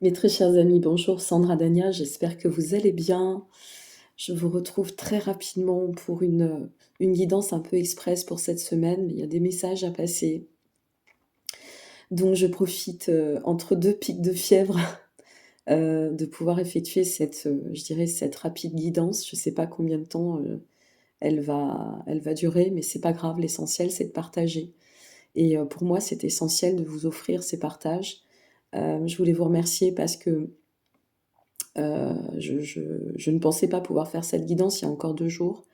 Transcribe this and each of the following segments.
Mes très chers amis, bonjour Sandra Dania, j'espère que vous allez bien. Je vous retrouve très rapidement pour une guidance un peu express pour cette semaine. Il y a des messages à passer. Donc je profite entre deux pics de fièvre de pouvoir effectuer je dirais, cette rapide guidance. Je ne sais pas combien de temps elle va durer, mais c'est pas grave. L'essentiel, c'est de partager. Et pour moi, c'est essentiel de vous offrir ces partages. Je voulais vous remercier parce que je ne pensais pas pouvoir faire cette guidance il y a encore 2 jours.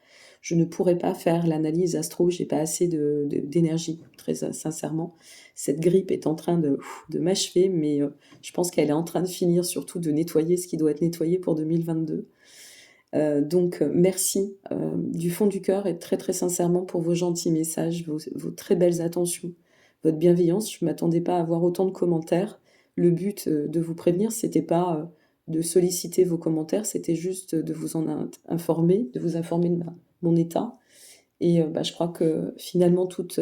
Je ne pourrais pas faire l'analyse astro, j'ai pas assez d'énergie, très sincèrement. Cette grippe est en train de m'achever, mais je pense qu'elle est en train de finir, surtout de nettoyer ce qui doit être nettoyé pour 2022. Donc merci du fond du cœur et très très sincèrement pour vos gentils messages, vos très belles attentions, votre bienveillance. Je ne m'attendais pas à avoir autant de commentaires. Le but de vous prévenir, c'était pas de solliciter vos commentaires, c'était juste de vous informer, de vous informer de mon état. Et je crois que finalement toutes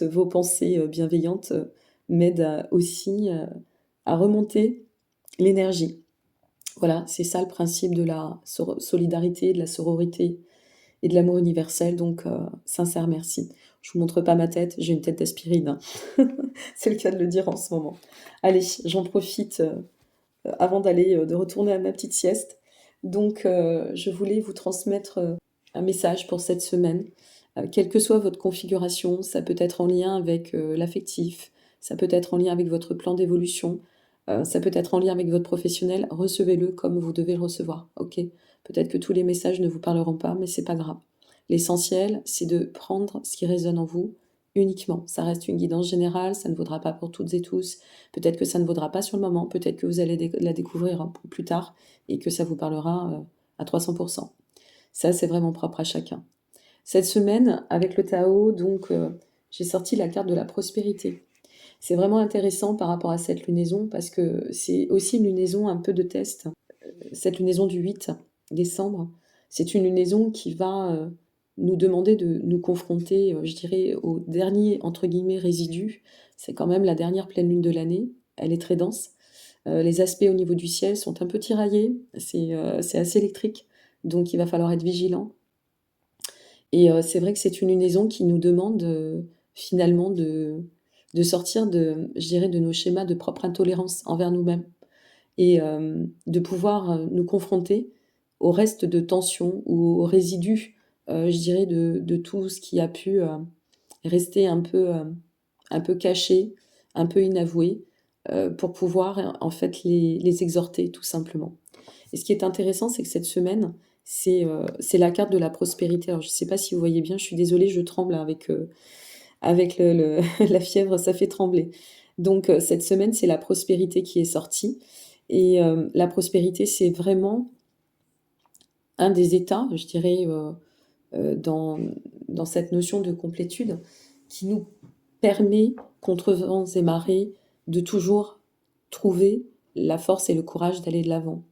vos pensées bienveillantes m'aident aussi à remonter l'énergie. Voilà, c'est ça le principe de la solidarité, de la sororité et de l'amour universel. Donc, sincère merci. Je vous montre pas ma tête, j'ai une tête d'aspirine, hein. C'est le cas de le dire en ce moment. Allez, j'en profite avant de retourner à ma petite sieste. Donc, je voulais vous transmettre un message pour cette semaine. Quelle que soit votre configuration, ça peut être en lien avec l'affectif, ça peut être en lien avec votre plan d'évolution, ça peut être en lien avec votre professionnel. Recevez-le comme vous devez le recevoir, ok? Peut-être que tous les messages ne vous parleront pas, mais c'est pas grave. L'essentiel, c'est de prendre ce qui résonne en vous uniquement. Ça reste une guidance générale, ça ne vaudra pas pour toutes et tous. Peut-être que ça ne vaudra pas sur le moment, peut-être que vous allez la découvrir plus tard et que ça vous parlera à 300%. Ça, c'est vraiment propre à chacun. Cette semaine, avec le Tao, donc, j'ai sorti la carte de la prospérité. C'est vraiment intéressant par rapport à cette lunaison parce que c'est aussi une lunaison un peu de test. Cette lunaison du 8 décembre, c'est une lunaison qui va nous demander de nous confronter, je dirais, au dernier, entre guillemets, résidu. C'est quand même la dernière pleine lune de l'année. Elle est très dense. Les aspects au niveau du ciel sont un peu tiraillés. C'est assez électrique. Donc il va falloir être vigilant. Et c'est vrai que c'est une lunaison qui nous demande finalement de sortir je dirais, de nos schémas de propre intolérance envers nous-mêmes et de pouvoir nous confronter au reste de tension ou aux résidus, je dirais, de tout ce qui a pu rester un peu caché, un peu inavoué, pour pouvoir en fait les exhorter tout simplement. Et ce qui est intéressant, c'est que cette semaine, c'est la carte de la prospérité. Alors je ne sais pas si vous voyez bien, je suis désolée, je tremble avec la fièvre, ça fait trembler. Donc cette semaine, c'est la prospérité qui est sortie. Et la prospérité, c'est vraiment un des états, je dirais, dans cette notion de complétude qui nous permet, contre vents et marées, de toujours trouver la force et le courage d'aller de l'avant.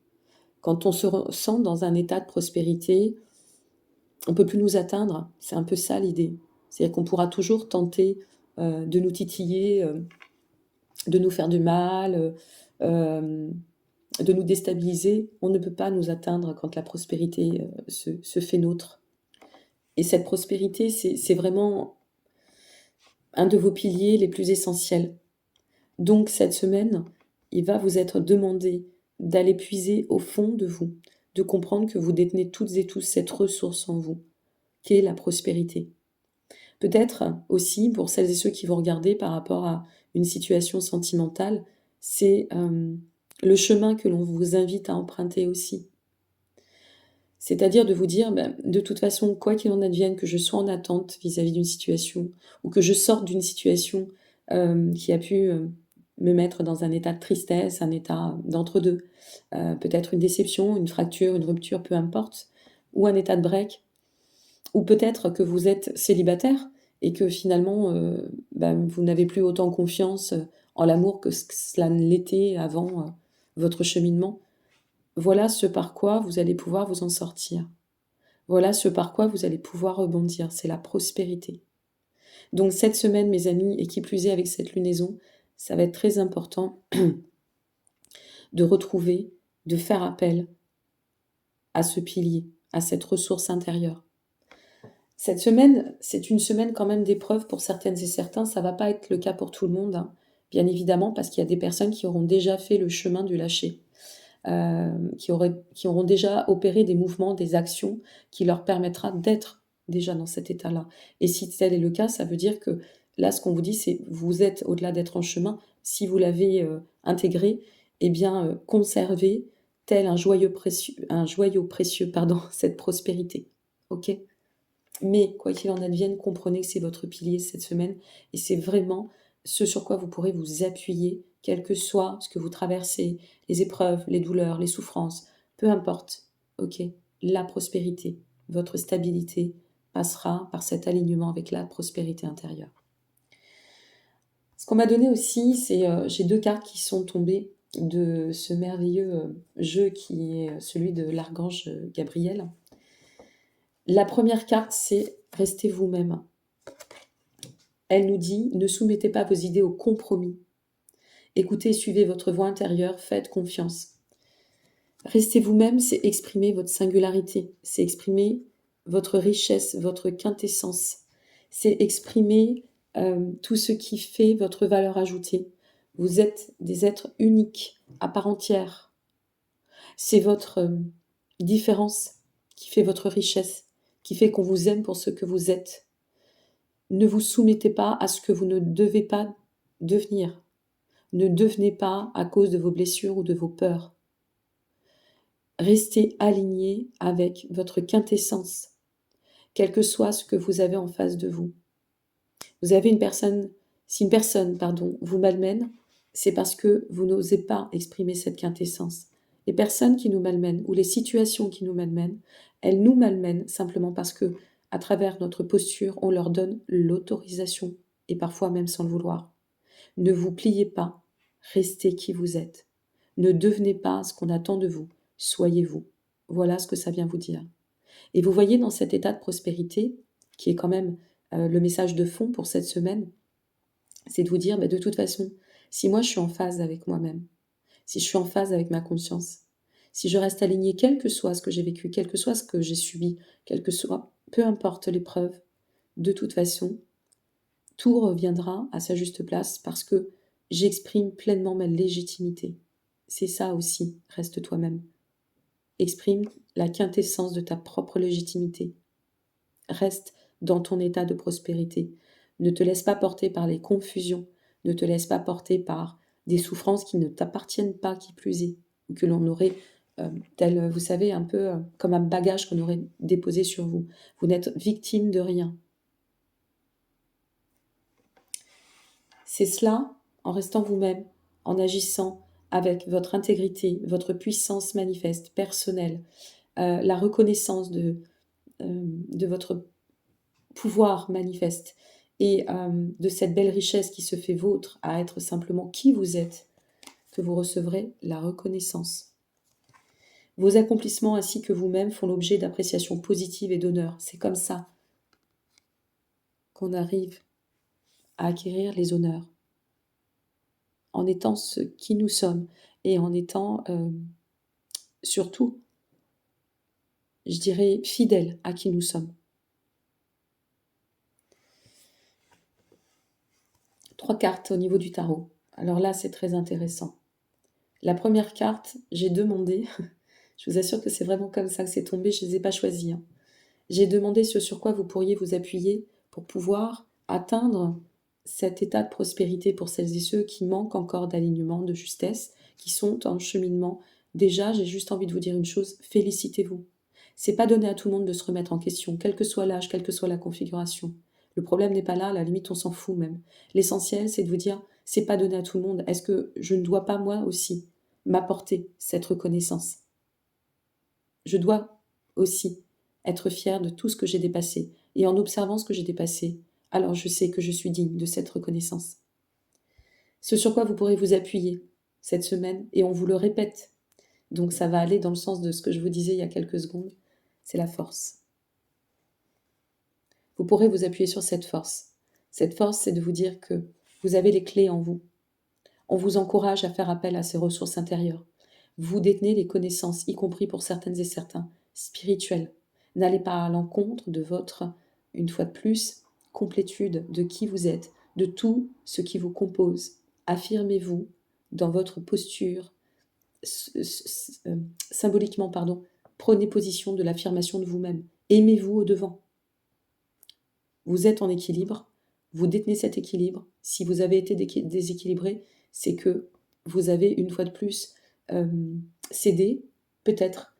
Quand on se sent dans un état de prospérité, on ne peut plus nous atteindre. C'est un peu ça l'idée. C'est-à-dire qu'on pourra toujours tenter de nous titiller, de nous faire du mal, euh, de nous déstabiliser. On ne peut pas nous atteindre quand la prospérité se fait nôtre. Et cette prospérité, c'est vraiment un de vos piliers les plus essentiels. Donc cette semaine, il va vous être demandé d'aller puiser au fond de vous, de comprendre que vous détenez toutes et tous cette ressource en vous, qui est la prospérité. Peut-être aussi, pour celles et ceux qui vont regarder par rapport à une situation sentimentale, c'est le chemin que l'on vous invite à emprunter aussi. C'est-à-dire de vous dire, de toute façon, quoi qu'il en advienne, que je sois en attente vis-à-vis d'une situation, ou que je sorte d'une situation qui a pu me mettre dans un état de tristesse, un état d'entre-deux, peut-être une déception, une fracture, une rupture, peu importe, ou un état de break, ou peut-être que vous êtes célibataire et que finalement vous n'avez plus autant confiance en l'amour que cela ne l'était avant votre cheminement. Voilà ce par quoi vous allez pouvoir vous en sortir. Voilà ce par quoi vous allez pouvoir rebondir. C'est la prospérité. Donc cette semaine, mes amis, et qui plus est avec cette lunaison, ça va être très important de retrouver, de faire appel à ce pilier, à cette ressource intérieure. Cette semaine, c'est une semaine quand même d'épreuves pour certaines et certains. Ça ne va pas être le cas pour tout le monde, hein, bien évidemment, parce qu'il y a des personnes qui auront déjà fait le chemin du lâcher, qui auront déjà opéré des mouvements, des actions qui leur permettra d'être déjà dans cet état-là. Et si tel est le cas, ça veut dire que là, ce qu'on vous dit, c'est vous êtes au-delà d'être en chemin. Si vous l'avez intégré, eh bien, conservez tel un joyau précieux, cette prospérité. Ok ? Mais quoi qu'il en advienne, comprenez que c'est votre pilier cette semaine et c'est vraiment ce sur quoi vous pourrez vous appuyer, quel que soit ce que vous traversez, les épreuves, les douleurs, les souffrances, peu importe. Ok, la prospérité, votre stabilité passera par cet alignement avec la prospérité intérieure. Ce qu'on m'a donné aussi, c'est j'ai 2 cartes qui sont tombées de ce merveilleux jeu qui est celui de l'archange Gabriel. La première carte, c'est « Restez vous-même ». Elle nous dit « Ne soumettez pas vos idées au compromis. Écoutez et suivez votre voix intérieure, faites confiance. » Restez vous-même, c'est exprimer votre singularité, c'est exprimer votre richesse, votre quintessence, c'est exprimer tout ce qui fait votre valeur ajoutée. Vous êtes des êtres uniques, à part entière. C'est votre différence qui fait votre richesse, qui fait qu'on vous aime pour ce que vous êtes. Ne vous soumettez pas à ce que vous ne devez pas devenir. Ne devenez pas à cause de vos blessures ou de vos peurs. Restez aligné avec votre quintessence, quel que soit ce que vous avez en face de vous. Vous avez si une personne, vous malmène, c'est parce que vous n'osez pas exprimer cette quintessence. Les personnes qui nous malmènent ou les situations qui nous malmènent, elles nous malmènent simplement parce que, à travers notre posture, on leur donne l'autorisation, et parfois même sans le vouloir. Ne vous pliez pas, restez qui vous êtes. Ne devenez pas ce qu'on attend de vous, soyez vous. Voilà ce que ça vient vous dire. Et vous voyez dans cet état de prospérité, qui est quand même le message de fond pour cette semaine, c'est de vous dire, de toute façon, si moi je suis en phase avec moi-même, si je suis en phase avec ma conscience, si je reste alignée, quel que soit ce que j'ai vécu, quel que soit ce que j'ai subi, quel que soit, peu importe l'épreuve, de toute façon, tout reviendra à sa juste place parce que j'exprime pleinement ma légitimité. C'est ça aussi, reste toi-même. Exprime la quintessence de ta propre légitimité. Reste dans ton état de prospérité. Ne te laisse pas porter par les confusions. Ne te laisse pas porter par des souffrances qui ne t'appartiennent pas, qui plus est, ou que l'on aurait, tel, vous savez, un peu comme un bagage qu'on aurait déposé sur vous. Vous n'êtes victime de rien. C'est cela, en restant vous-même, en agissant avec votre intégrité, votre puissance manifeste, personnelle, la reconnaissance de votre pouvoir manifeste et de cette belle richesse qui se fait vôtre à être simplement qui vous êtes, que vous recevrez la reconnaissance. Vos accomplissements ainsi que vous-même font l'objet d'appréciation positive et d'honneur. C'est comme ça qu'on arrive à acquérir les honneurs, en étant ce qui nous sommes et en étant surtout, je dirais, fidèles à qui nous sommes. 3 cartes au niveau du tarot. Alors là, c'est très intéressant. La première carte, j'ai demandé, je vous assure que c'est vraiment comme ça que c'est tombé, je ne les ai pas choisis. Hein. J'ai demandé ce sur quoi vous pourriez vous appuyer pour pouvoir atteindre cet état de prospérité pour celles et ceux qui manquent encore d'alignement, de justesse, qui sont en cheminement. Déjà, j'ai juste envie de vous dire une chose, félicitez-vous. C'est pas donné à tout le monde de se remettre en question, quel que soit l'âge, quelle que soit la configuration. Le problème n'est pas là, à la limite on s'en fout même. L'essentiel c'est de vous dire, c'est pas donné à tout le monde, est-ce que je ne dois pas moi aussi m'apporter cette reconnaissance? Je dois aussi être fière de tout ce que j'ai dépassé. Et en observant ce que j'ai dépassé, alors je sais que je suis digne de cette reconnaissance. Ce sur quoi vous pourrez vous appuyer cette semaine, et on vous le répète, donc ça va aller dans le sens de ce que je vous disais il y a quelques secondes, c'est la force. Vous pourrez vous appuyer sur cette force. Cette force, c'est de vous dire que vous avez les clés en vous. On vous encourage à faire appel à ces ressources intérieures. Vous détenez les connaissances, y compris pour certaines et certains, spirituelles. N'allez pas à l'encontre de votre, une fois de plus, complétude de qui vous êtes, de tout ce qui vous compose. Affirmez-vous dans votre posture, symboliquement, pardon, prenez position de l'affirmation de vous-même. Aimez-vous au devant. Vous êtes en équilibre, vous détenez cet équilibre. Si vous avez été déséquilibré, c'est que vous avez, une fois de plus, cédé, peut-être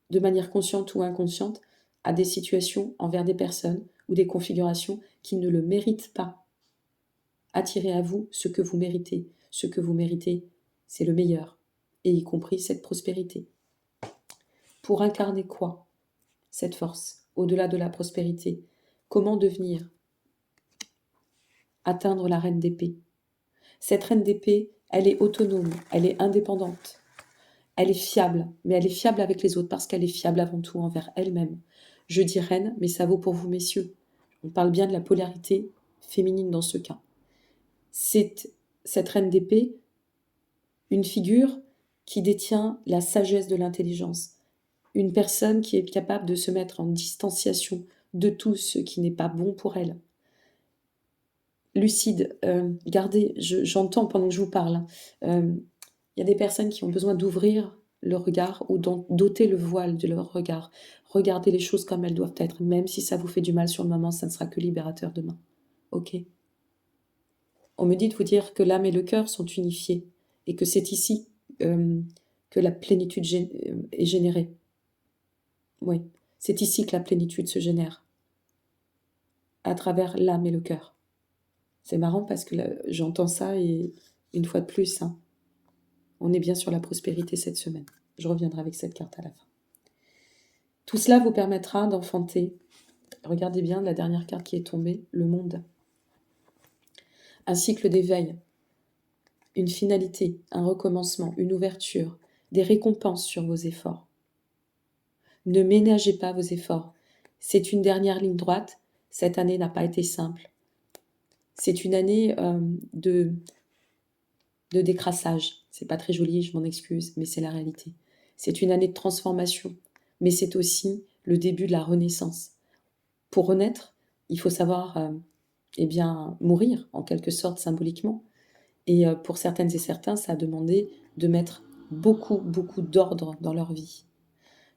de manière consciente ou inconsciente, à des situations envers des personnes ou des configurations qui ne le méritent pas. Attirez à vous ce que vous méritez. Ce que vous méritez, c'est le meilleur, et y compris cette prospérité. Pour incarner quoi? Cette force, au-delà de la prospérité. Comment devenir? Atteindre la reine d'épée. Cette reine d'épée, elle est autonome, elle est indépendante. Elle est fiable, mais elle est fiable avec les autres parce qu'elle est fiable avant tout envers elle-même. Je dis reine, mais ça vaut pour vous, messieurs. On parle bien de la polarité féminine dans ce cas. C'est cette reine d'épée, une figure qui détient la sagesse de l'intelligence. Une personne qui est capable de se mettre en distanciation de tout ce qui n'est pas bon pour elle. Lucide, gardez, j'entends pendant que je vous parle, il y a des personnes qui ont besoin d'ouvrir le regard ou d'ôter le voile de leur regard. Regardez les choses comme elles doivent être, même si ça vous fait du mal sur le moment, ça ne sera que libérateur demain. Ok? On me dit de vous dire que l'âme et le cœur sont unifiés et que c'est ici que la plénitude est générée. Oui, c'est ici que la plénitude se génère, à travers l'âme et le cœur. C'est marrant parce que j'entends ça et une fois de plus, hein, on est bien sur la prospérité cette semaine. Je reviendrai avec cette carte à la fin. Tout cela vous permettra d'enfanter, regardez bien la dernière carte qui est tombée, le monde. Un cycle d'éveil, une finalité, un recommencement, une ouverture, des récompenses sur vos efforts. Ne ménagez pas vos efforts. C'est une dernière ligne droite. Cette année n'a pas été simple. C'est une année de décrassage. C'est pas très joli, je m'en excuse, mais c'est la réalité. C'est une année de transformation, mais c'est aussi le début de la renaissance. Pour renaître, il faut savoir mourir, en quelque sorte symboliquement. Et pour certaines et certains, ça a demandé de mettre beaucoup d'ordre dans leur vie.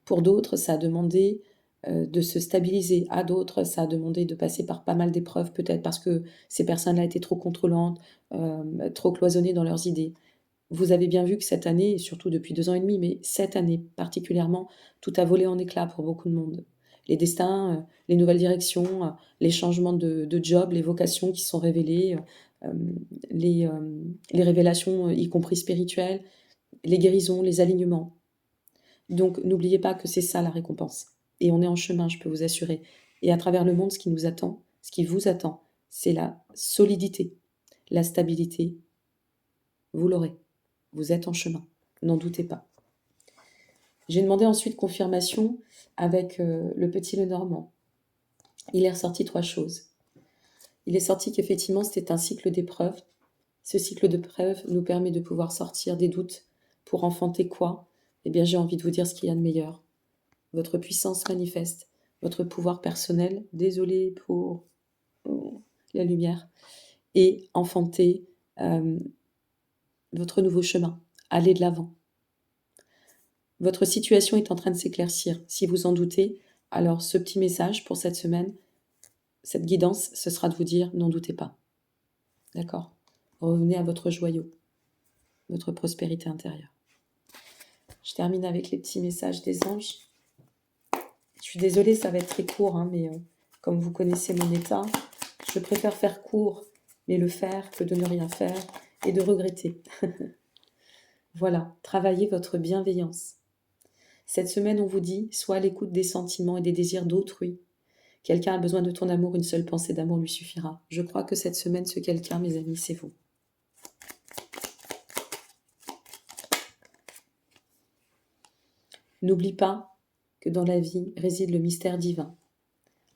Pour d'autres, ça a demandé de se stabiliser. À d'autres, ça a demandé de passer par pas mal d'épreuves, peut-être parce que ces personnes-là étaient trop contrôlantes, trop cloisonnées dans leurs idées. Vous avez bien vu que cette année, et surtout depuis 2 ans et demi, mais cette année particulièrement, tout a volé en éclats pour beaucoup de monde. Les destins, les nouvelles directions, les changements de job, les vocations qui sont révélées, les révélations, y compris spirituelles, les guérisons, les alignements. Donc n'oubliez pas que c'est ça la récompense. Et on est en chemin, je peux vous assurer. Et à travers le monde, ce qui nous attend, ce qui vous attend, c'est la solidité, la stabilité. Vous l'aurez. Vous êtes en chemin. N'en doutez pas. J'ai demandé ensuite confirmation avec le petit Lenormand. Il est ressorti 3 choses. Il est sorti qu'effectivement, c'était un cycle d'épreuves. Ce cycle d'épreuves nous permet de pouvoir sortir des doutes pour enfanter quoi? Eh bien, j'ai envie de vous dire ce qu'il y a de meilleur. Votre puissance manifeste, votre pouvoir personnel, désolé pour la lumière, et enfanter votre nouveau chemin. Allez de l'avant. Votre situation est en train de s'éclaircir. Si vous en doutez, alors ce petit message pour cette semaine, cette guidance, ce sera de vous dire, n'en doutez pas. D'accord? Revenez à votre joyau, votre prospérité intérieure. Je termine avec les petits messages des anges. Je suis désolée, ça va être très court, hein, mais comme vous connaissez mon état, je préfère faire court, mais le faire que de ne rien faire et de regretter. Voilà, travaillez votre bienveillance. Cette semaine, on vous dit, sois à l'écoute des sentiments et des désirs d'autrui. Quelqu'un a besoin de ton amour, une seule pensée d'amour lui suffira. Je crois que cette semaine, ce quelqu'un, mes amis, c'est vous. N'oublie pas que dans la vie réside le mystère divin.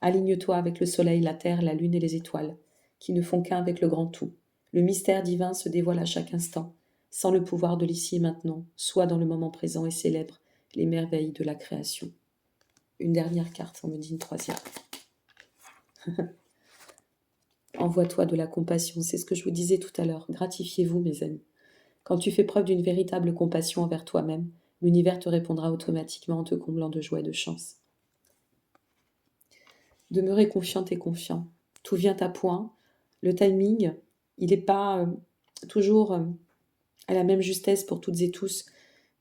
Aligne-toi avec le soleil, la terre, la lune et les étoiles, qui ne font qu'un avec le grand tout. Le mystère divin se dévoile à chaque instant. sans le pouvoir de l'ici et maintenant. Sois dans le moment présent et célèbre les merveilles de la création. Une dernière carte, on me dit une troisième. Envoie-toi de la compassion, c'est ce que je vous disais tout à l'heure. Gratifiez-vous, mes amis. Quand tu fais preuve d'une véritable compassion envers toi-même, l'univers te répondra automatiquement en te comblant de joie et de chance. Demeurez confiante et confiant. Tout vient à point. Le timing, il n'est pas toujours à la même justesse pour toutes et tous.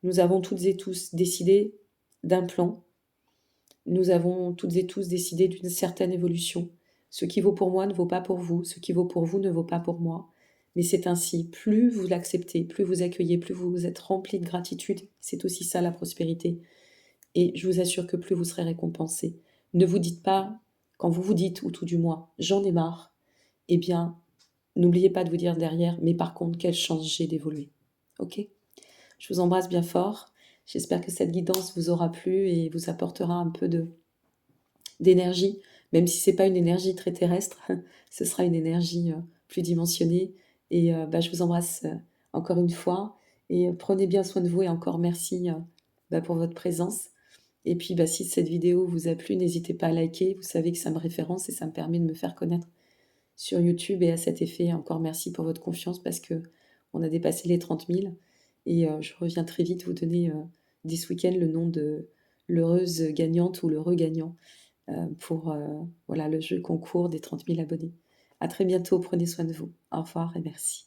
Nous avons toutes et tous décidé d'un plan. Nous avons toutes et tous décidé d'une certaine évolution. Ce qui vaut pour moi ne vaut pas pour vous. Ce qui vaut pour vous ne vaut pas pour moi. Mais c'est ainsi. Plus vous l'acceptez, plus vous accueillez, plus vous êtes rempli de gratitude. C'est aussi ça la prospérité. Et je vous assure que plus vous serez récompensé. Ne vous dites pas, quand vous vous dites, ou tout du moins, j'en ai marre, eh bien, n'oubliez pas de vous dire derrière, mais par contre, quelle chance j'ai d'évoluer. Ok ? Je vous embrasse bien fort. J'espère que cette guidance vous aura plu et vous apportera un peu d'énergie, même si ce n'est pas une énergie très terrestre, ce sera une énergie plus dimensionnée. Et je vous embrasse encore une fois et prenez bien soin de vous et encore merci pour votre présence. Et puis si cette vidéo vous a plu, n'hésitez pas à liker, vous savez que ça me référence et ça me permet de me faire connaître sur YouTube. Et à cet effet, encore merci pour votre confiance parce que on a dépassé les 30 000 et je reviens très vite vous donner dès ce week-end le nom de l'heureuse gagnante ou l'heureux gagnant pour le jeu concours des 30 000 abonnés. À très bientôt, prenez soin de vous. Au revoir et merci.